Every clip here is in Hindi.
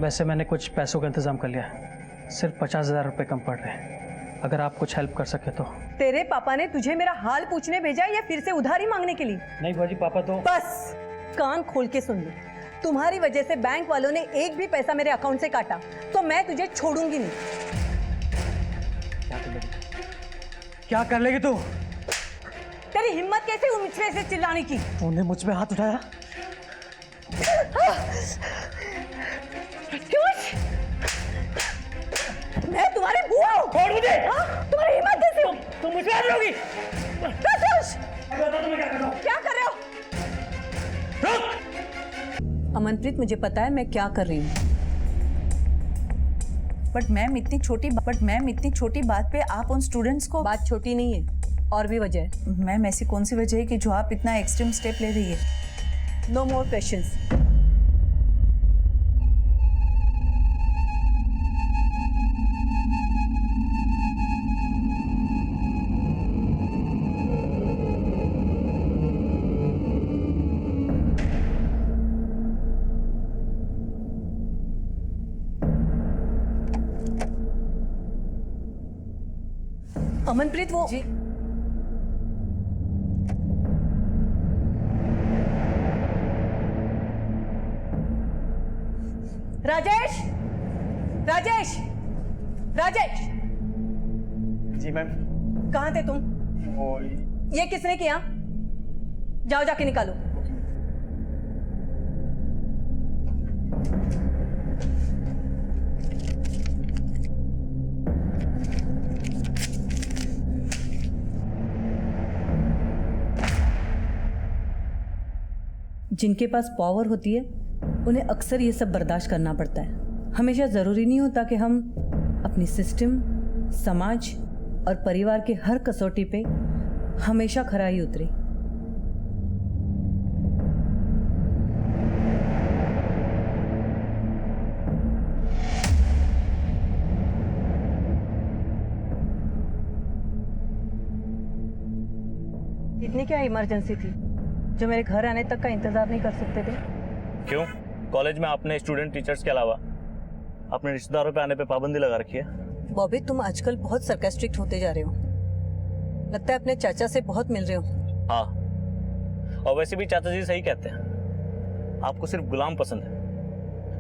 वैसे मैंने कुछ पैसों का इंतजाम कर लिया है, सिर्फ 50,000 रुपये कम पड़ रहे हैं। अगर आप कुछ हेल्प कर सके तो। तेरे पापा ने तुझे मेरा हाल पूछने भेजा या फिर से उधारी मांगने के लिए? नहीं बुआ जी, पापा तो। बस कान खोल के सुन लो, तुम्हारी वजह से बैंक वालों ने एक भी पैसा मेरे अकाउंट से काटा तो मैं तुझे छोड़ूंगी नहीं। क्या कर लेगी तू? तेरी हिम्मत कैसे हुई मुझसे से चिल्लाने की? तूने मुझ पे हाथ उठाया? मैं तुम्हारी बुआ हूँ। छोड़ मुझे। तुम्हारी हिम्मत कैसे हुई? तुम मुझे हाथ लगाओगी? क्या कर रहे हो? रुक! अमनप्रीत, मुझे पता है मैं क्या कर रही हूँ। बट मैम इतनी छोटी बात पे आप उन स्टूडेंट्स को। बात छोटी नहीं है, और भी वजह है। मैम ऐसी कौन सी वजह है कि जो आप इतना एक्सट्रीम स्टेप ले रही है? No more questions. अमनप्रीत, वो जी राजेश, राजेश, राजेश। जी मैम। कहाँ थे तुम? ये किसने किया? जाओ जाके निकालो। जिनके पास पावर होती है उन्हें अक्सर ये सब बर्दाश्त करना पड़ता है। हमेशा ज़रूरी नहीं होता कि हम अपनी सिस्टम, समाज और परिवार के हर कसौटी पे हमेशा खरा ही उतरे। इतनी क्या इमरजेंसी थी जो मेरे घर आने तक का इंतजार नहीं कर सकते थे? क्यों? कॉलेज में आपने स्टूडेंट टीचर्स के अलावा अपने रिश्तेदारों पे आने पे पाबंदी लगा रखी है। बॉबी, तुम आजकल बहुत सरकास्टिक होते जा रहे हो। लगता है अपने चाचा से बहुत मिल रहे हो। हाँ, और वैसे भी चाचा जी सही कहते हैं, आपको सिर्फ गुलाम पसंद है।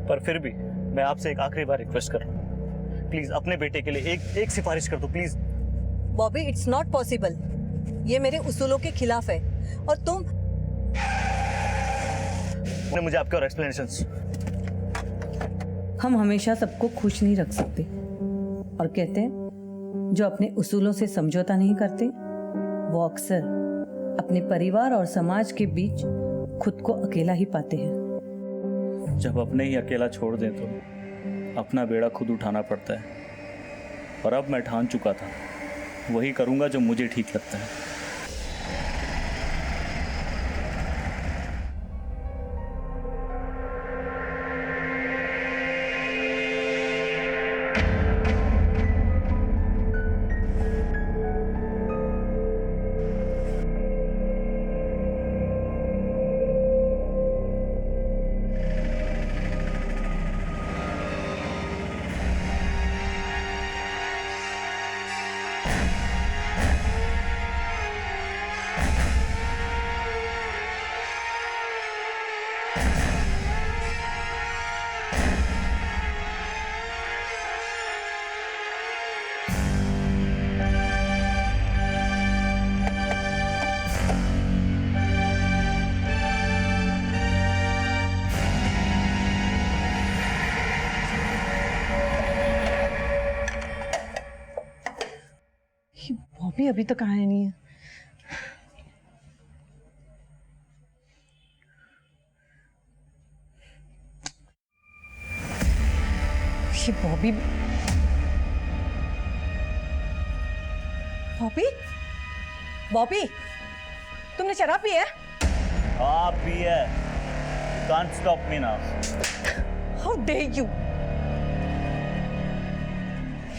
पर फिर भी मैं आपसे एक आखिरी बार रिक्वेस्ट कर रहा हूँ, प्लीज अपने बेटे के लिए एक सिफारिश कर दो please. Bobby, it's not possible. ये मेरे उसूलों के खिलाफ है और तुम मुझे आपके और एक्सप्लेनेशंस। हम हमेशा सबको खुश नहीं रख सकते, और कहते हैं जो अपने उसूलों से समझौता नहीं करते वो अक्सर अपने परिवार और समाज के बीच खुद को अकेला ही पाते हैं। जब अपने ही अकेला छोड़ दें तो अपना बेड़ा खुद उठाना पड़ता है, और अब मैं ठान चुका था वही करूंगा जो मुझे ठीक लगता है। बॉबी अभी तक आया नहीं है। ये बॉबी बॉबी बॉबी, तुमने शराब पी है? आप भी है, can't stop me now. How dare you.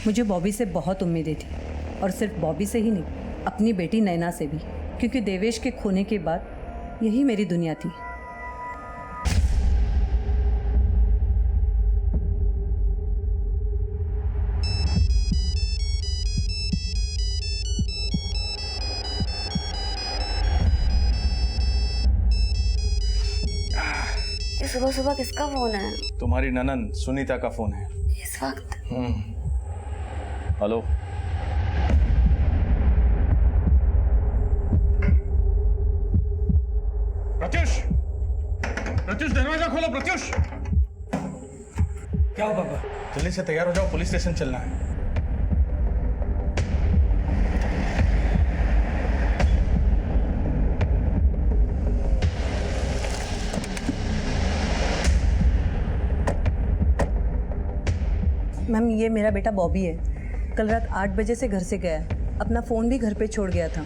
मुझे बॉबी से बहुत उम्मीदें थी, और सिर्फ बॉबी से ही नहीं, अपनी बेटी नैना से भी, क्योंकि देवेश के खोने के बाद यही मेरी दुनिया थी। सुबह सुबह किसका फोन है तुम्हारी ननन सुनीता का फोन है। इस वक्त? हेलो। प्रत्युष, प्रत्युष दरवाजा खोलो। प्रत्युष, क्या हो पापा? जल्दी से तैयार हो जाओ, पुलिस स्टेशन चलना है। मैम, ये मेरा बेटा बॉबी है। कल रात 8 बजे से घर से गया है। अपना फ़ोन भी घर पे छोड़ गया था।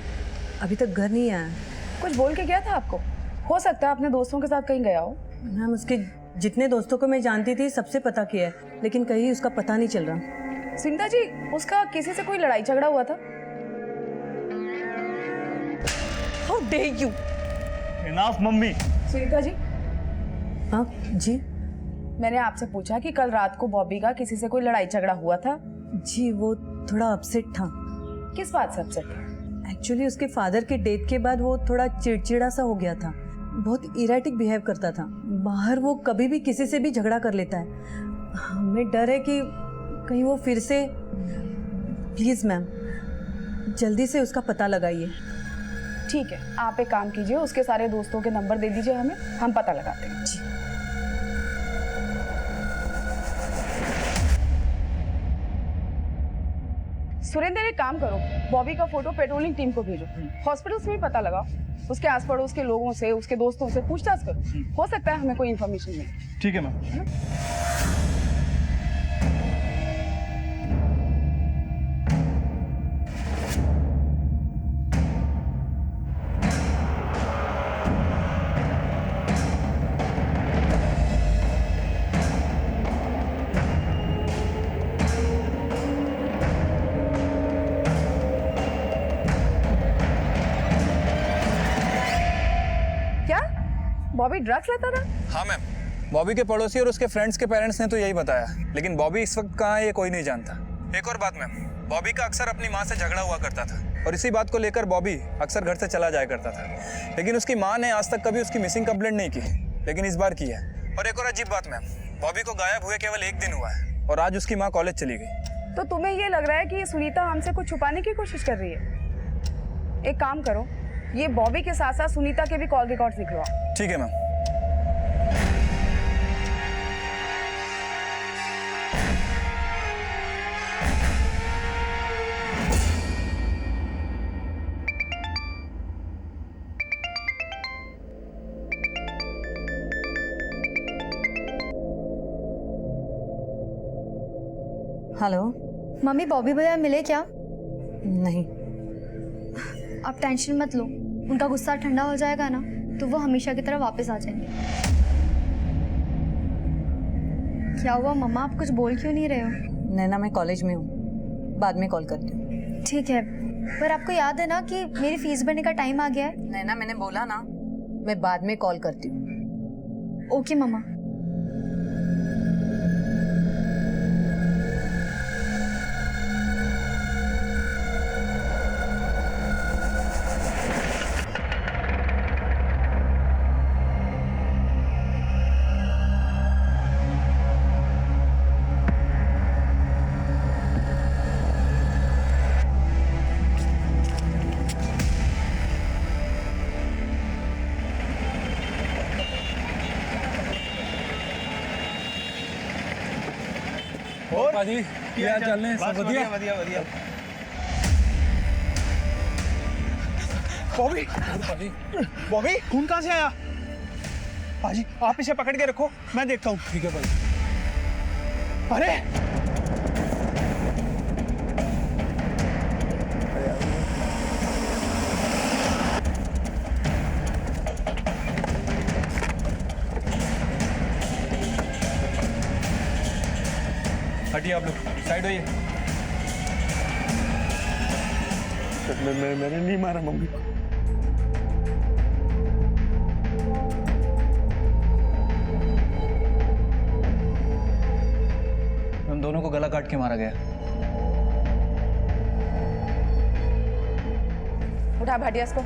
अभी तक घर नहीं आया। कुछ बोल के गया था आपको? हो सकता है अपने दोस्तों के साथ कहीं गया हो। मैम, उसके जितने दोस्तों को मैं जानती थी सबसे पता किया है, लेकिन कहीं उसका पता नहीं चल रहा। सुनीता जी, उसका किसी से कोई लड़ाई झगड़ा हुआ था? How dare you! Enough mummy. Sunita ji, हाँ जी। मैंने आपसे पूछा कि कल रात को बॉबी का किसी से कोई लड़ाई झगड़ा हुआ था? जी, वो थोड़ा अपसेट था। किस बात से अपसेट था? एक्चुअली उसके फादर के डेथ के बाद वो थोड़ा चिड़चिड़ा सा हो गया था। बहुत इरेटिक बिहेव करता था। बाहर वो कभी भी किसी से भी झगड़ा कर लेता है। हमें डर है कि कहीं वो फिर से। प्लीज़ मैम, जल्दी से उसका पता लगाइए। ठीक है, आप एक काम कीजिए, उसके सारे दोस्तों के नंबर दे दीजिए हमें, हम पता लगाते हैं। जी। सुरेंद्र, एक काम करो, बॉबी का फोटो पेट्रोलिंग टीम को भेजो। हॉस्पिटल्स में पता लगाओ, उसके आस पड़ोस के लोगों से, उसके दोस्तों से पूछताछ करो। हो सकता है हमें कोई इन्फॉर्मेशन मिले। ठीक है मैम। क्या बॉबी ड्रग्स लेता था? हाँ मैम, बॉबी के पड़ोसी और उसके फ्रेंड्स के पेरेंट्स ने तो यही बताया, लेकिन बॉबी इस वक्त कहाँ है ये कोई नहीं जानता। एक और बात मैम, बॉबी का अक्सर अपनी माँ से झगड़ा हुआ करता था और इसी बात को लेकर बॉबी अक्सर घर से चला जाया करता था, लेकिन उसकी माँ ने आज तक कभी उसकी मिसिंग कंप्लेंट नहीं की, लेकिन इस बार की है। और एक और अजीब बात मैम, बॉबी को गायब हुए केवल 1 दिन हुआ है और आज उसकी माँ कॉलेज चली गई। तो तुम्हें ये लग रहा है कि सुनीता हमसे कुछ छुपाने की कोशिश कर रही है? एक काम करो, ये बॉबी के साथ साथ सुनीता के भी कॉल रिकॉर्ड्स निकलवाओ। ठीक है मैम। हेलो। मम्मी, बॉबी भैया मिले क्या? नहीं। आप टेंशन मत लो, उनका गुस्सा ठंडा हो जाएगा ना तो वो हमेशा की तरह वापस आ जाएंगे। क्या हुआ मम्मा, आप कुछ बोल क्यों नहीं रहे हो? नैना, मैं कॉलेज में हूँ, बाद में कॉल करती हूँ। ठीक है, पर आपको याद है ना कि मेरी फीस भरने का टाइम आ गया है? नैना, मैंने बोला ना, मैं बाद में कॉल करती हूँ। ओके मम्मा। और पाजी क्या चल रहे हैं? सब बढ़िया बढ़िया बढ़िया। बॉबी, बॉबी खून कहाँ से आया? पाजी आप इसे पकड़ के रखो, मैं देखता हूँ। ठीक है भाई। अरे हटिए आप लोग, साइड होइए। मैंने नहीं मारा मम्मी को। हम दोनों को गला काट के मारा गया। उठा भाटिया इसको।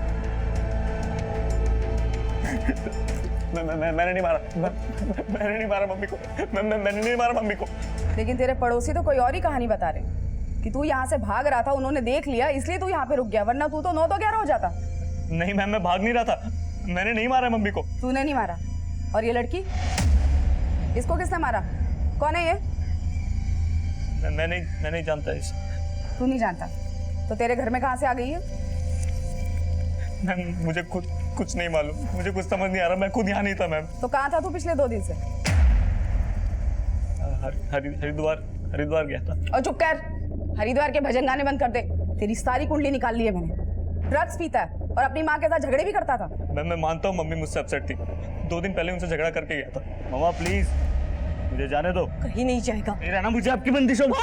मैंने नहीं मारा, मैंने नहीं मारा मम्मी को, मैंने नहीं मारा मम्मी को। लेकिन तेरे पड़ोसी तो कोई और ही कहानी बता रहे कि तू यहाँ से भाग रहा था, उन्होंने देख लिया इसलिए तू यहाँ पे रुक गया, वरना तू तो 9 तो 11 हो जाता। नहीं मैम, मैं भाग नहीं रहा था, मैंने नहीं मारा मम्मी को। तूने नहीं मारा? और ये लड़की, इसको किसने मारा? कौन है ये? मैं नहीं जानता इस। तू नहीं जानता तो तेरे घर में कहाँ से आ गई है? मैम मुझे खुद कुछ नहीं मालूम, मुझे कुछ समझ नहीं आ रहा, मैं खुद यहाँ नहीं था मैम। तो कहाँ था तू पिछले 2 दिन से? हरिद्वार गया था। और चुप कर, हरिद्वार के भजन गाने बंद कर दे। तेरी सारी कुंडली निकाल ली है मैंने। ड्रग्स पीता है और अपनी माँ के साथ झगड़े भी करता था। मैं मानता हूँ मम्मी मुझसे अपसेट थी, 2 दिन पहले उनसे झगड़ा करके गया था। मामा प्लीज मुझे जाने दो। कहीं नहीं जाएगा। नहीं रहना मुझे आपकी बंदिशों में।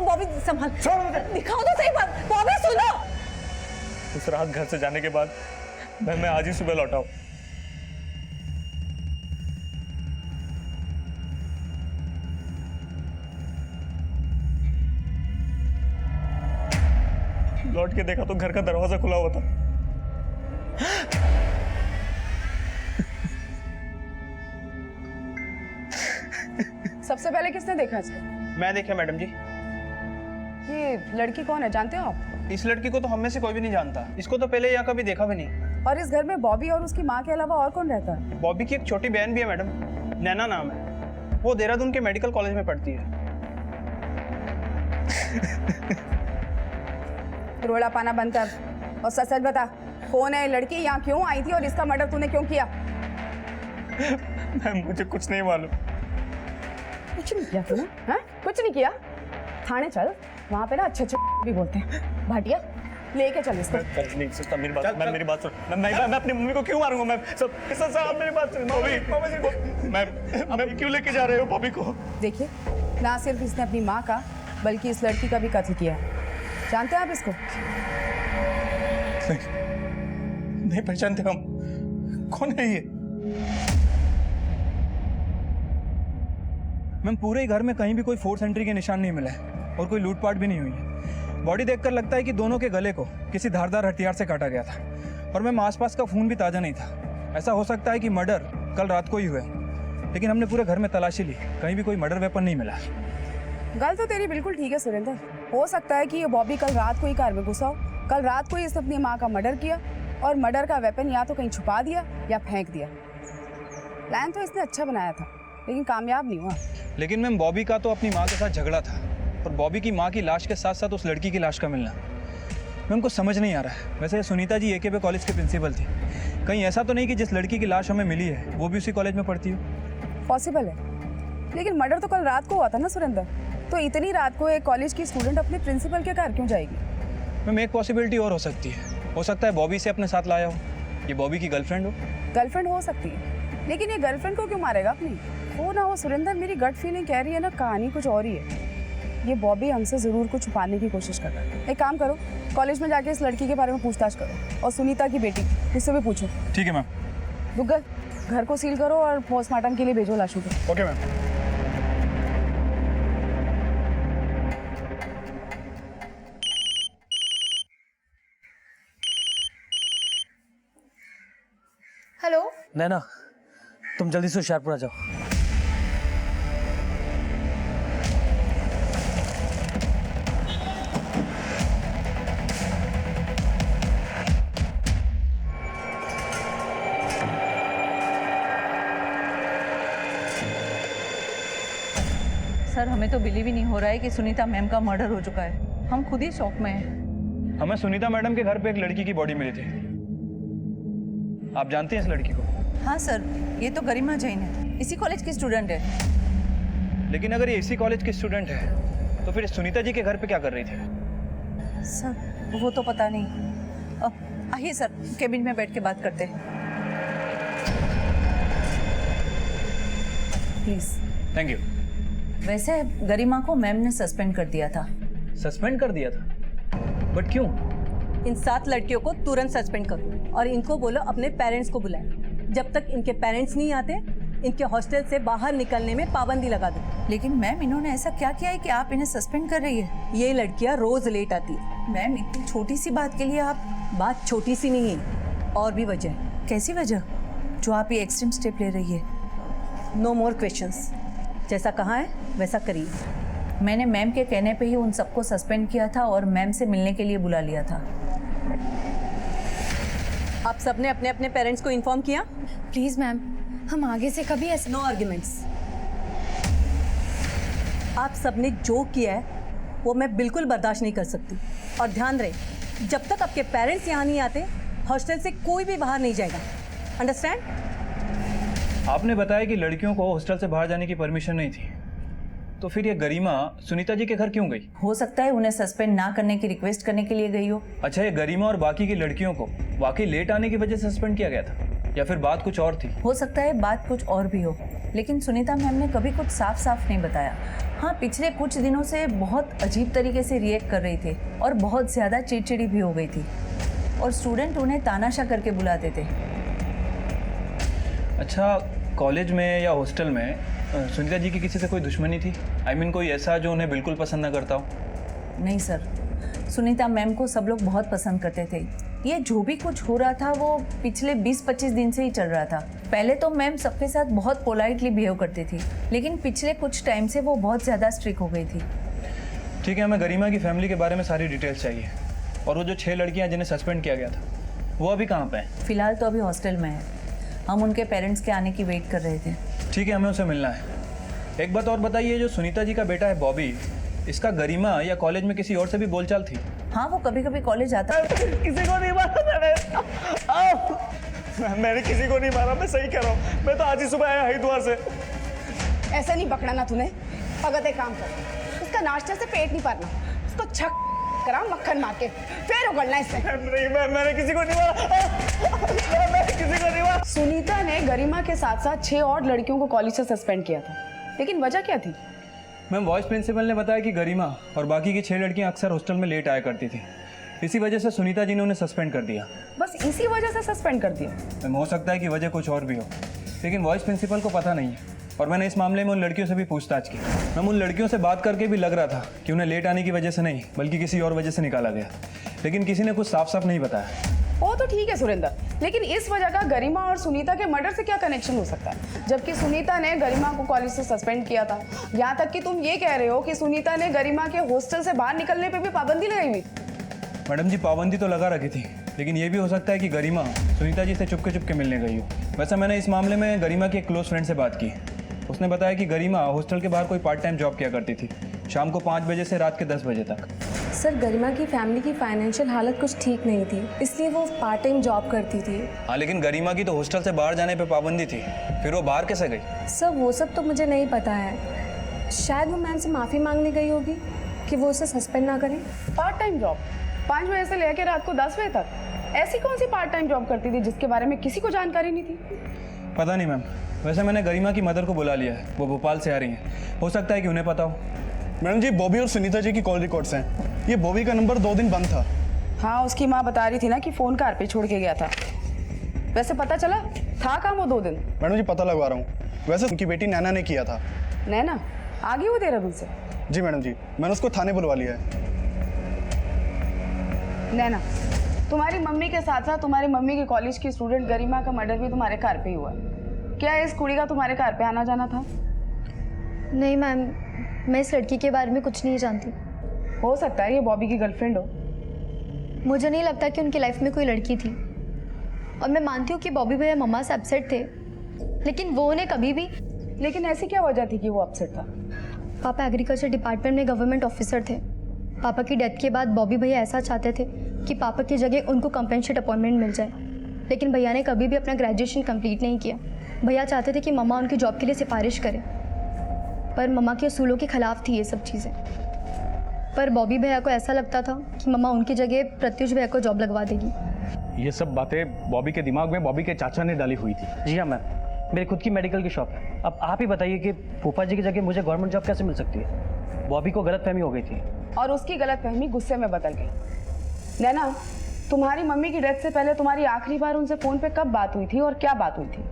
बॉबी संभाल, दिखाओ तो सही बात। बॉबी सुनो। उस रात घर से जाने के बाद मैं आज ही सुबह लौटा हूँ। लौट के देखा तो घर का दरवाजा खुला हुआ था। सबसे पहले किसने देखा इसको? मैं देखा मैडम जी। ये लड़की कौन है, जानते हो आप? इस लड़की को तो हम में से कोई भी नहीं जानता, इसको तो पहले यहाँ कभी देखा भी नहीं। और इस घर में बॉबी और उसकी माँ के अलावा और कौन रहता है? बॉबी की एक छोटी बहन भी है मैडम, नैना नाम है। वो देहरादून के मेडिकल कॉलेज में पढ़ती है। रोला पाना बंद कर और सच सच बता, कौन है लड़की, यहाँ क्यों आई थी और इसका मर्डर तूने क्यों किया? मैम मुझे कुछ नहीं मालूम। कुछ नहीं किया तूने? हाँ? कुछ नहीं किया? थाने चल, वहाँ पे ना अच्छे भी बोलते हैं। भाटिया लेके चल इसको। कर नहीं सकता, मेरी बात मैम, मेरी बात सुन। मैं अपनी मम्मी को क्यों मारूंगा मैम? सब आप मेरी बात सुन। मैम क्यों लेके जा रहे हो बॉबी को? देखिए, ना सिर्फ इसने अपनी माँ का बल्कि इस लड़की का भी कत्ल किया है। जानते हैं आप इसको? नहीं पहचानते हम। कौन है ये? मैम पूरे ही घर में कहीं भी कोई फोर्स एंट्री के निशान नहीं मिला है और कोई लूटपाट भी नहीं हुई है। बॉडी देखकर लगता है कि दोनों के गले को किसी धारदार हथियार से काटा गया था और मैम आसपास का खून भी ताज़ा नहीं था। ऐसा हो सकता है कि मर्डर कल रात को ही हुआ है, लेकिन हमने पूरे घर में तलाशी ली, कहीं भी कोई मर्डर वेपन नहीं मिला। गल तो तेरी बिल्कुल ठीक है सुरेंद्र। हो सकता है कि ये बॉबी कल रात को ही कार में घुसा हो, कल रात को ही इसने अपनी माँ का मर्डर किया और मर्डर का वेपन या तो कहीं छुपा दिया या फेंक दिया। प्लान तो इसने अच्छा बनाया था लेकिन कामयाब नहीं हुआ। लेकिन मैम बॉबी का तो अपनी माँ के साथ झगड़ा था और बॉबी की माँ की लाश के साथ साथ उस लड़की की लाश का मिलना मैम को समझ नहीं आ रहा है। वैसे सुनीता जी AKP कॉलेज की प्रिंसिपल थी, कहीं ऐसा तो नहीं कि जिस लड़की की लाश हमें मिली है वो भी उसी कॉलेज में पढ़ती हो? पॉसिबल है, लेकिन मर्डर तो कल रात को हुआ था ना सुरेंद्र, तो इतनी रात को एक कॉलेज की स्टूडेंट अपने प्रिंसिपल के घर क्यों जाएगी? मैम एक पॉसिबिलिटी और हो सकती है, हो सकता है बॉबी से अपने साथ लाया हो, ये बॉबी की गर्लफ्रेंड हो। गर्लफ्रेंड हो सकती है, लेकिन ये गर्लफ्रेंड को क्यों मारेगा अपनी? हो ना हो सुरेंद्र, मेरी गट फीलिंग कह रही है ना, कहानी कुछ और ही है। ये बॉबी हमसे ज़रूर कुछ छुपाने की कोशिश कर रहा है। एक काम करो, कॉलेज में जाके इस लड़की के बारे में पूछताछ करो और सुनीता की बेटी उससे भी पूछो। ठीक है मैम। दुग्गल, घर को सील करो और पोस्टमार्टम के लिए भेजो लाशों को। Okay ma'am. हेलो। नैना, तुम जल्दी से होशियारपुर आ जाओ। सर हमें तो बिलीव ही नहीं हो रहा है कि सुनीता मैम का मर्डर हो चुका है। हम खुद ही शॉक में हैं। हमें सुनीता मैडम के घर पे एक लड़की की बॉडी मिली थी। आप जानती हैं इस लड़की को? हाँ सर, ये तो गरिमा जैन है, इसी कॉलेज की स्टूडेंट है। लेकिन अगर ये इसी कॉलेज की स्टूडेंट है तो फिर सुनीता जी के घर पे क्या कर रही थी? सर वो तो पता नहीं। आइए सर, केबिन में बैठ के बात करते हैं। प्लीज। Thank you. वैसे गरिमा को मैम ने सस्पेंड कर दिया था। सस्पेंड कर दिया था? बट क्यों? इन 7 लड़कियों को तुरंत सस्पेंड करो और इनको बोलो अपने पेरेंट्स को बुलाएं। जब तक इनके पेरेंट्स नहीं आते इनके हॉस्टल से बाहर निकलने में पाबंदी लगा दो। लेकिन मैम इन्होंने ऐसा क्या किया है कि आप इन्हें सस्पेंड कर रही है? ये लड़कियां रोज लेट आती है, मैम इतनी छोटी सी बात के लिए आप बात छोटी सी नहीं है, और भी वजह है। कैसी वजह जो आप ये एक्सट्रीम स्टेप ले रही है? No more questions. जैसा कहा है वैसा करिए। मैंने मैम के कहने पे ही उन सबको सस्पेंड किया था और मैम से मिलने के लिए बुला लिया था। आप सबने अपने अपने पेरेंट्स को इन्फॉर्म किया? प्लीज़ मैम, हम आगे से कभी ऐसा नो आर्ग्यूमेंट्स। आप सबने जो किया है वो मैं बिल्कुल बर्दाश्त नहीं कर सकती। और ध्यान रहे, जब तक आपके पेरेंट्स यहाँ नहीं आते हॉस्टल से कोई भी बाहर नहीं जाएगा। अंडरस्टैंड? आपने बताया कि लड़कियों को हॉस्टल से बाहर जाने की परमिशन नहीं थी, तो फिर ये गरिमा सुनीता जी के घर क्यों गई? हो सकता है उन्हें सस्पेंड ना करने की रिक्वेस्ट करने के लिए गई हो। अच्छा, ये गरिमा और बाकी की लड़कियों को वाकई लेट आने की वजह से सस्पेंड किया गया था, या फिर बात कुछ और थी? हो सकता है बात कुछ और भी हो, लेकिन सुनीता मैम ने कभी कुछ साफ साफ नहीं बताया। हाँ, पिछले कुछ दिनों से बहुत अजीब तरीके से रिएक्ट कर रही थी और बहुत ज़्यादा चिड़चिड़ी भी हो गई थी, और स्टूडेंट उन्हें तानाशाह करके बुलाते थे। अच्छा, कॉलेज में या हॉस्टल में सुनीता जी की किसी से कोई दुश्मनी थी? I mean, कोई ऐसा जो उन्हें बिल्कुल पसंद ना करता हो? नहीं सर, सुनीता मैम को सब लोग बहुत पसंद करते थे। ये जो भी कुछ हो रहा था वो पिछले 20-25 दिन से ही चल रहा था। पहले तो मैम सबके साथ बहुत पोलाइटली बिहेव करती थी, लेकिन पिछले कुछ टाइम से वो बहुत ज़्यादा स्ट्रिक्ट हो गई थी। ठीक है, हमें गरिमा की फैमिली के बारे में सारी डिटेल्स चाहिए। और वो जो 6 लड़कियां जिन्हें सस्पेंड किया गया था, वो अभी कहाँ पे हैं? फिलहाल तो अभी हॉस्टल में है। हम उनके पेरेंट्स के आने की वेट कर रहे थे। ठीक है, हमें उसे मिलना है। एक बात और बताइए, जो सुनीता जी का बेटा है बॉबी, इसका गरिमा या कॉलेज में किसी और से भी बोलचाल थी? हाँ, वो कभी कभी कॉलेज आता है। किसी को नहीं मारा मैंने किसी को नहीं मारा, मैं सही कह रहा हूँ। मैं तो आज ही सुबह आया हरिद्वार से। ऐसा नहीं पकड़ा ना तूने। भगत एक काम कर, उसका नाश्ते से पेट नहीं भरना, उसको छक करा मक्खन मार के फिर उगलना इससे। नहीं, मैंने किसी को नहीं मारा। मैंने किसी को नहीं मारा। सुनीता ने गरिमा के साथ साथ 6 और लड़कियों को कॉलेज से सस्पेंड किया था, लेकिन वजह क्या थी? मैम, वाइस प्रिंसिपल ने बताया कि गरिमा और बाकी की 6 लड़कियां अक्सर हॉस्टल में लेट आया करती थी। इसी वजह से सुनीता जी ने उन्हें सस्पेंड कर दिया। बस इसी वजह से सस्पेंड कर दिया? मैम, हो सकता है कि वजह कुछ और भी हो, लेकिन वाइस प्रिंसिपल को पता नहीं है। और मैंने इस मामले में उन लड़कियों से भी पूछताछ की। मैम, उन लड़कियों से बात करके भी लग रहा था कि उन्हें लेट आने की वजह से नहीं, बल्कि किसी और वजह से निकाला गया, लेकिन किसी ने कुछ साफ साफ नहीं बताया। वो तो ठीक है सुरेंद्र, लेकिन इस वजह का गरिमा और सुनीता के मर्डर से क्या कनेक्शन हो सकता है, जबकि सुनीता ने गरिमा को कॉलेज से सस्पेंड किया था। यहाँ तक कि तुम ये कह रहे हो कि सुनीता ने गरिमा के हॉस्टल से बाहर निकलने पे भी पाबंदी लगाई हुई। मैडम जी, पाबंदी तो लगा रखी थी, लेकिन ये भी हो सकता है कि गरिमा सुनीता जी से चुपके मिलने गई हो। वैसे मैंने इस मामले में गरिमा की एक क्लोज फ्रेंड से बात की। उसने बताया कि गरिमा हॉस्टल के बाहर कोई पार्ट टाइम जॉब किया करती थी, शाम को 5 बजे से रात के 10 बजे तक। सर, गरिमा की फैमिली की फाइनेंशियल हालत कुछ ठीक नहीं थी, इसलिए वो पार्ट टाइम जॉब करती थी। हाँ, लेकिन गरिमा की तो हॉस्टल से बाहर जाने पे पाबंदी थी, फिर वो बाहर कैसे गई? सर, वो सब तो मुझे नहीं पता है। शायद वो मैम से माफ़ी मांगने गई होगी कि वो उसे सस्पेंड ना करें। पार्ट टाइम जॉब 5 बजे से लेकर रात को 10 बजे तक? ऐसी कौन सी पार्ट टाइम जॉब करती थी जिसके बारे में किसी को जानकारी नहीं थी? पता नहीं मैम, वैसे मैंने गरिमा की मदर को बुला लिया है, वो भोपाल से आ रही हैं, हो सकता है कि उन्हें पता हो। मैडम जी, बॉबी और सुनीता जी की कॉल रिकॉर्ड्स हैं। ये बॉबी का नंबर 2 दिन बंद था। हाँ, उसकी माँ बता रही थी ना कि फ़ोन कार पे छोड़ के गया था। वैसे पता चला था कहाँ वो 2 दिन? मैडम जी, पता लगवा रहा हूँ। वैसे उनकी बेटी नैना ने किया था। नैना आ गई वो देहरादून से? जी मैडम जी, मैंने उसको थाने बुलवा लिया है। नैना, तुम्हारी मम्मी के साथ साथ तुम्हारी मम्मी के कॉलेज की स्टूडेंट गरिमा का मर्डर भी तुम्हारे घर पे ही हुआ। क्या इस कुड़ी का तुम्हारे घर पे आना जाना था? नहीं मैम, मैं इस लड़की के बारे में कुछ नहीं जानती। हो सकता है ये बॉबी की गर्लफ्रेंड हो। मुझे नहीं लगता कि उनकी लाइफ में कोई लड़की थी, और मैं मानती हूँ कि बॉबी भैया मम्मा से अपसेट थे, लेकिन वो उन्हें कभी भी। लेकिन ऐसी क्या वजह थी कि वो अपसेट था? पापा एग्रीकल्चर डिपार्टमेंट में गवर्नमेंट ऑफिसर थे। पापा की डेथ के बाद बॉबी भैया ऐसा चाहते थे कि पापा की जगह उनको कंपेंसेट अपॉइंटमेंट मिल जाए, लेकिन भैया ने कभी भी अपना ग्रेजुएशन कंप्लीट नहीं किया। भैया चाहते थे कि मम्मा उनकी जॉब के लिए सिफारिश करें, पर मम्मा के असूलों के खिलाफ थी ये सब चीज़ें। पर बॉबी भैया को ऐसा लगता था कि मम्मा उनकी जगह प्रत्युष भैया को जॉब लगवा देगी। ये सब बातें बॉबी के दिमाग में बॉबी के चाचा ने डाली हुई थी। जी हाँ मैम, मेरी खुद की मेडिकल की शॉप है। अब आप ही बताइए कि फूफा जी की जगह मुझे गवर्नमेंट जॉब कैसे मिल सकती है? बॉबी को गलतफहमी हो गई थी, और उसकी गलतफहमी गुस्से में बदल गई। नैना, तुम्हारी मम्मी की डेथ से पहले तुम्हारी आखिरी बार उनसे फ़ोन पे कब बात हुई थी और क्या बात हुई थी?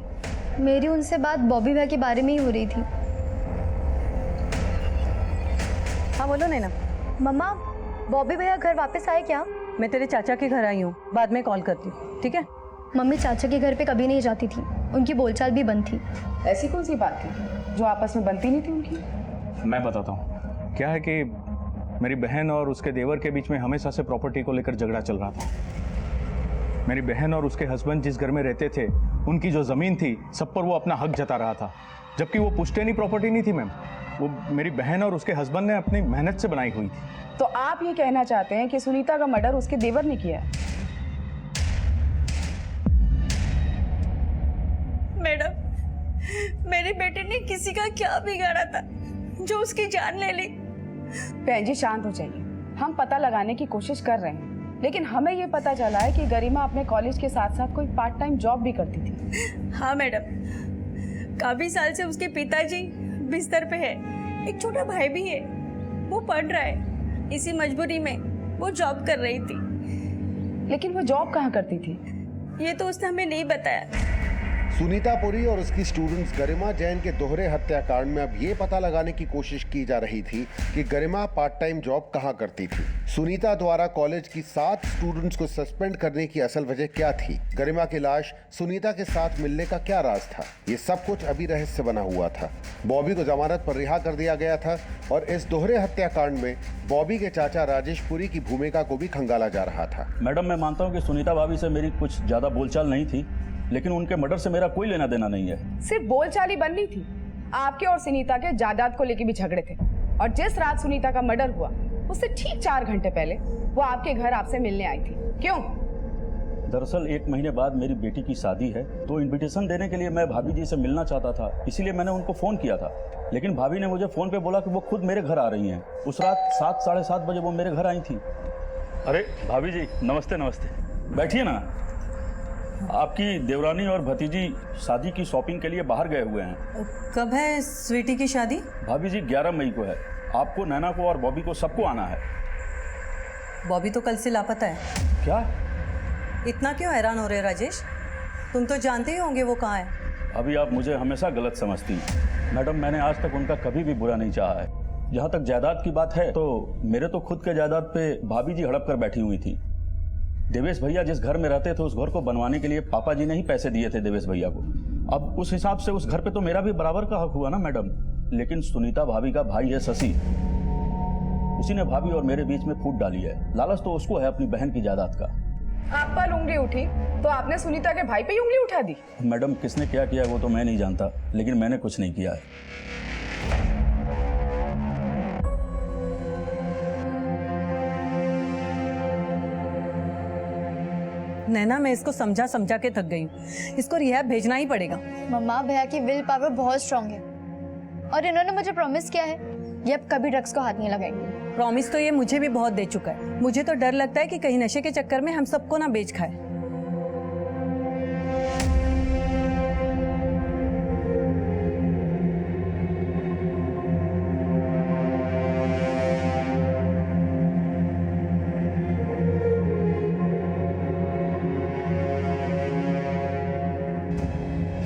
मेरी उनसे बात बॉबी भैया के बारे में ही हो रही थी। हाँ बोलो नैना। मम्मा, बॉबी भैया घर वापस आए क्या? मैं तेरे चाचा के घर आई हूँ, बाद में कॉल करती हूँ, ठीक है? मम्मी चाचा के घर पे कभी नहीं जाती थी, उनकी बोलचाल भी बंद थी। ऐसी कौन सी बात थी जो आपस में बनती नहीं थी उनकी? मैं बताता हूँ। क्या है कि मेरी बहन और उसके देवर के बीच में हमेशा से प्रॉपर्टी को लेकर झगड़ा चल रहा था। मेरी बहन और उसके हस्बैंड जिस घर में रहते थे, उनकी जो ज़मीन थी, सब पर वो अपना हक जता रहा था, जबकि वो पुश्तैनी प्रॉपर्टी नहीं थी मैम। वो मेरी बहन और उसके हस्बैंड ने अपनी मेहनत से बनाई हुई थी। तो आप ये कहना चाहते हैं कि सुनीता का मर्डर उसके देवर ने किया है? मैडम, मेरे बेटे ने किसी का क्या बिगाड़ा था जो उसकी जान ले ली? बहन जी शांत हो जाइए, हम पता लगाने की कोशिश कर रहे हैं, लेकिन हमें ये पता चला है कि गरिमा अपने कॉलेज के साथ साथ कोई पार्ट टाइम जॉब भी करती थी। हाँ मैडम, काफी साल से उसके पिताजी बिस्तर पे है, एक छोटा भाई भी है, वो पढ़ रहा है, इसी मजबूरी में वो जॉब कर रही थी। लेकिन वो जॉब कहाँ करती थी? ये तो उसने हमें नहीं बताया। सुनीता पुरी और उसकी स्टूडेंट्स गरिमा जैन के दोहरे हत्याकांड में अब ये पता लगाने की कोशिश की जा रही थी कि गरिमा पार्ट टाइम जॉब कहां करती थी। सुनीता द्वारा कॉलेज की 7 स्टूडेंट्स को सस्पेंड करने की असल वजह क्या थी? गरिमा की लाश सुनीता के साथ मिलने का क्या राज था? ये सब कुछ अभी रहस्य बना हुआ था। बॉबी को जमानत पर रिहा कर दिया गया था और इस दोहरे हत्याकांड में बॉबी के चाचा राजेश पुरी की भूमिका को भी खंगाला जा रहा था। मैडम, मैं मानता हूँ कि सुनीता भाभी से मेरी कुछ ज्यादा बोलचाल नहीं थी, लेकिन उनके मर्डर से मेरा कोई लेना देना नहीं है। सिर्फ बोलचाल ही बन रही थी, आपके और सुनीता के जायदाद को लेकर भी झगड़े थे। और जिस रात सुनीता का मर्डर हुआ, उससे ठीक 4 घंटे पहले वो आपके घर आपसे मिलने आई थी। क्यों? दरअसल 1 महीने बाद मेरी बेटी की शादी है, तो इनविटेशन देने के लिए मैं भाभी जी से मिलना चाहता था, इसीलिए मैंने उनको फोन किया था। लेकिन भाभी ने मुझे फोन पे बोला कि वो खुद मेरे घर आ रही हैं। उस रात 7 साढ़े 7 बजे वो मेरे घर आई थी। अरे भाभी जी, नमस्ते नमस्ते, बैठिए ना। आपकी देवरानी और भतीजी शादी की शॉपिंग के लिए बाहर गए हुए हैं। कब है स्वीटी की शादी? भाभी जी 11 मई को है। आपको, नैना को और बॉबी को सबको आना है। बॉबी तो कल से लापता है। क्या? इतना क्यों हैरान हो रहे राजेश? तुम तो जानते ही होंगे वो कहाँ है। अभी आप मुझे हमेशा गलत समझती हैं। मैडम, मैंने आज तक उनका कभी भी बुरा नहीं चाहा है। जहाँ तक जायदाद की बात है, तो मेरे तो खुद के जायदाद पे भाभी जी हड़प कर बैठी हुई थी। देवेश भैया जिस घर में रहते थे, उस घर को बनवाने के लिए पापा जी ने ही पैसे दिए थे देवेश भैया को। अब उस हिसाब से उस घर पे तो मेरा भी बराबर का हक हुआ ना मैडम। लेकिन सुनीता भाभी का भाई है शशि, उसी ने भाभी और मेरे बीच में फूट डाली है। लालच तो उसको है अपनी बहन की जायदाद का। आप पर उंगली उठी तो आपने सुनीता के भाई पे ही उंगली उठा दी। मैडम, किसने क्या किया वो तो मैं नहीं जानता, लेकिन मैंने कुछ नहीं किया है। नैना, मैं इसको समझा समझा के थक गई हूँ। इसको रिहैब भेजना ही पड़ेगा। मम्मा, भैया की विल पावर बहुत स्ट्रांग है और इन्होंने मुझे प्रॉमिस किया है ये अब कभी ड्रग्स को हाथ नहीं लगाएंगे। प्रॉमिस तो ये मुझे भी बहुत दे चुका है। मुझे तो डर लगता है कि कहीं नशे के चक्कर में हम सबको ना बेच खाए।